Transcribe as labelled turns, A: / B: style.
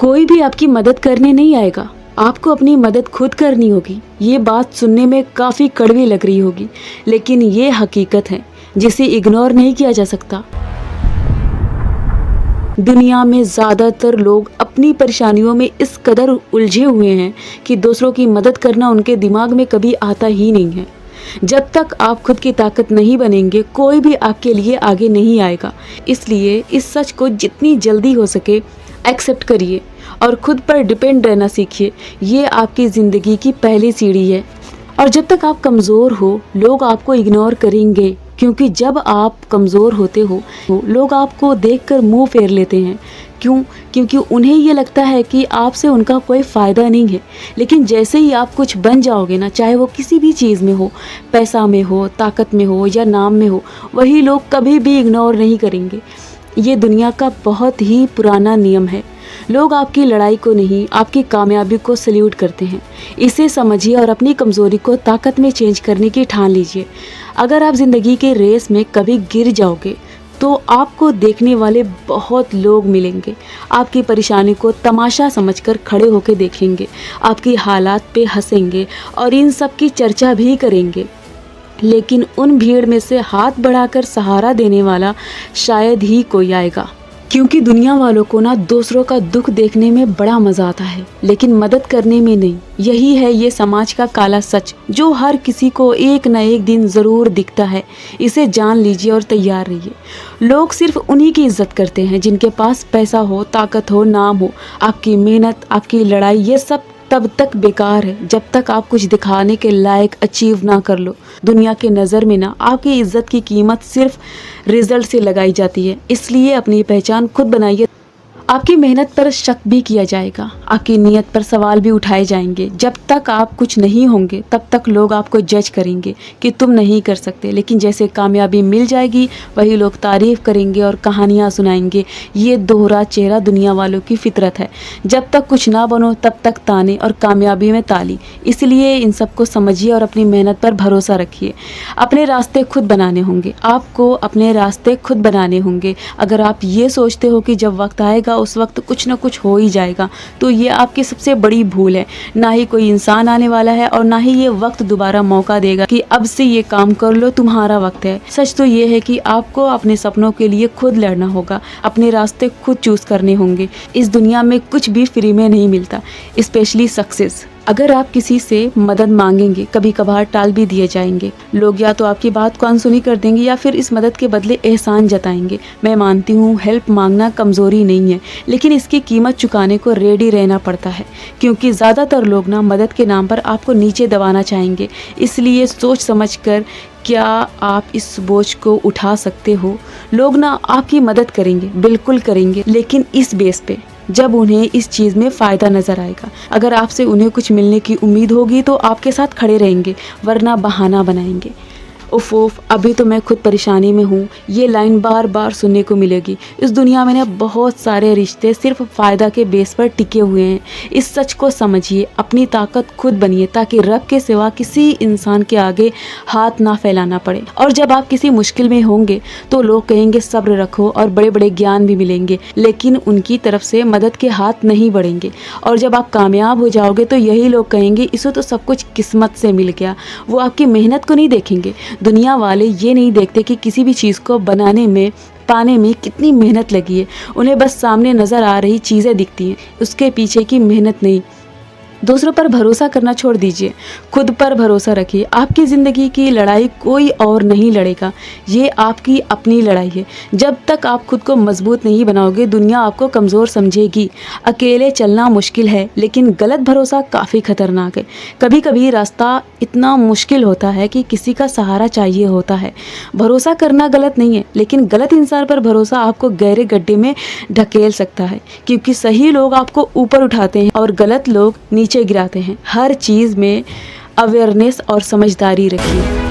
A: कोई भी आपकी मदद करने नहीं आएगा, आपको अपनी मदद खुद करनी होगी। ये बात सुनने में काफ़ी कड़वी लग रही होगी, लेकिन ये हकीकत है जिसे इग्नोर नहीं किया जा सकता। दुनिया में ज़्यादातर लोग अपनी परेशानियों में इस कदर उलझे हुए हैं कि दूसरों की मदद करना उनके दिमाग में कभी आता ही नहीं है। जब तक आप खुद की ताकत नहीं बनेंगे, कोई भी आपके लिए आगे नहीं आएगा। इसलिए इस सच को जितनी जल्दी हो सके एक्सेप्ट करिए और खुद पर डिपेंड रहना सीखिए। ये आपकी ज़िंदगी की पहली सीढ़ी है। और जब तक आप कमज़ोर हो, लोग आपको इग्नोर करेंगे, क्योंकि जब आप कमज़ोर होते हो लोग आपको देखकर मुंह फेर लेते हैं। क्यों? क्योंकि उन्हें ये लगता है कि आपसे उनका कोई फ़ायदा नहीं है। लेकिन जैसे ही आप कुछ बन जाओगे ना, चाहे वो किसी भी चीज़ में हो, पैसा में हो, ताकत में हो या नाम में हो, वही लोग कभी भी इग्नोर नहीं करेंगे। ये दुनिया का बहुत ही पुराना नियम है। लोग आपकी लड़ाई को नहीं, आपकी कामयाबी को सल्यूट करते हैं। इसे समझिए और अपनी कमज़ोरी को ताकत में चेंज करने की ठान लीजिए। अगर आप ज़िंदगी के रेस में कभी गिर जाओगे तो आपको देखने वाले बहुत लोग मिलेंगे। आपकी परेशानी को तमाशा समझकर खड़े होकर देखेंगे, आपकी हालात पे हंसेंगे और इन सब की चर्चा भी करेंगे। लेकिन उन भीड़ में से हाथ बढ़ाकर सहारा देने वाला शायद ही कोई आएगा, क्योंकि दुनिया वालों को ना दूसरों का दुख देखने में बड़ा मज़ा आता है, लेकिन मदद करने में नहीं। यही है ये समाज का काला सच, जो हर किसी को एक न एक दिन ज़रूर दिखता है। इसे जान लीजिए और तैयार रहिए। लोग सिर्फ उन्हीं की इज्जत करते हैं जिनके पास पैसा हो, ताकत हो, नाम हो। आपकी मेहनत, आपकी लड़ाई, ये सब तब तक बेकार है जब तक आप कुछ दिखाने के लायक अचीव ना कर लो। दुनिया के नज़र में ना आपकी इज्जत की कीमत सिर्फ रिजल्ट से लगाई जाती है। इसलिए अपनी पहचान खुद बनाइए। आपकी मेहनत पर शक भी किया जाएगा, आपकी नीयत पर सवाल भी उठाए जाएंगे। जब तक आप कुछ नहीं होंगे तब तक लोग आपको जज करेंगे कि तुम नहीं कर सकते। लेकिन जैसे कामयाबी मिल जाएगी, वही लोग तारीफ करेंगे और कहानियाँ सुनाएंगे। ये दोहरा चेहरा दुनिया वालों की फितरत है। जब तक कुछ ना बनो तब तक ताने और कामयाबी में ताली। इसलिए इन सबको समझिए और अपनी मेहनत पर भरोसा रखिए। अपने रास्ते खुद बनाने होंगे, आपको अपने रास्ते खुद बनाने होंगे। अगर आप ये सोचते हो कि जब वक्त आएगा उस वक्त कुछ ना कुछ हो ही जाएगा, तो ये आपकी सबसे बड़ी भूल है। ना ही कोई इंसान आने वाला है और ना ही ये वक्त दोबारा मौका देगा कि अब से ये काम कर लो, तुम्हारा वक्त है। सच तो ये है कि आपको अपने सपनों के लिए खुद लड़ना होगा, अपने रास्ते खुद चूज करने होंगे। इस दुनिया में कुछ भी फ्री में नहीं मिलता, स्पेशली सक्सेस। अगर आप किसी से मदद मांगेंगे, कभी कभार टाल भी दिए जाएंगे। लोग या तो आपकी बात को अनसुनी कर देंगे या फिर इस मदद के बदले एहसान जताएंगे। मैं मानती हूँ हेल्प मांगना कमज़ोरी नहीं है, लेकिन इसकी कीमत चुकाने को रेडी रहना पड़ता है, क्योंकि ज़्यादातर लोग ना मदद के नाम पर आपको नीचे दबाना चाहेंगे। इसलिए सोच समझ कर क्या आप इस बोझ को उठा सकते हो। लोग ना आपकी मदद करेंगे, बिल्कुल करेंगे, लेकिन इस बेस पे जब उन्हें इस चीज़ में फ़ायदा नज़र आएगा। अगर आपसे उन्हें कुछ मिलने की उम्मीद होगी तो आपके साथ खड़े रहेंगे, वरना बहाना बनाएंगे। उफ, अभी तो मैं खुद परेशानी में हूँ। ये लाइन बार बार सुनने को मिलेगी। इस दुनिया में ना बहुत सारे रिश्ते सिर्फ फ़ायदा के बेस पर टिके हुए हैं। इस सच को समझिए, अपनी ताकत खुद बनिए, ताकि रब के सिवा किसी इंसान के आगे हाथ ना फैलाना पड़े। और जब आप किसी मुश्किल में होंगे तो लोग कहेंगे सब्र रखो और बड़े बड़े ज्ञान भी मिलेंगे, लेकिन उनकी तरफ से मदद के हाथ नहीं बढ़ेंगे। और जब आप कामयाब हो जाओगे तो यही लोग कहेंगे इसे तो सब कुछ किस्मत से मिल गया। वो आपकी मेहनत को नहीं देखेंगे। दुनिया वाले ये नहीं देखते कि किसी भी चीज़ को बनाने में, पाने में कितनी मेहनत लगी है। उन्हें बस सामने नज़र आ रही चीज़ें दिखती हैं, उसके पीछे की मेहनत नहीं। दूसरों पर भरोसा करना छोड़ दीजिए, खुद पर भरोसा रखिए। आपकी ज़िंदगी की लड़ाई कोई और नहीं लड़ेगा, ये आपकी अपनी लड़ाई है। जब तक आप खुद को मजबूत नहीं बनाओगे, दुनिया आपको कमज़ोर समझेगी। अकेले चलना मुश्किल है, लेकिन गलत भरोसा काफ़ी खतरनाक है। कभी कभी रास्ता इतना मुश्किल होता है कि किसी का सहारा चाहिए होता है। भरोसा करना गलत नहीं है, लेकिन गलत इंसान पर भरोसा आपको गहरे गड्ढे में ढकेल सकता है, क्योंकि सही लोग आपको ऊपर उठाते हैं और गलत लोग नीचे गिराते हैं। हर चीज़ में अवेयरनेस और समझदारी रखिए।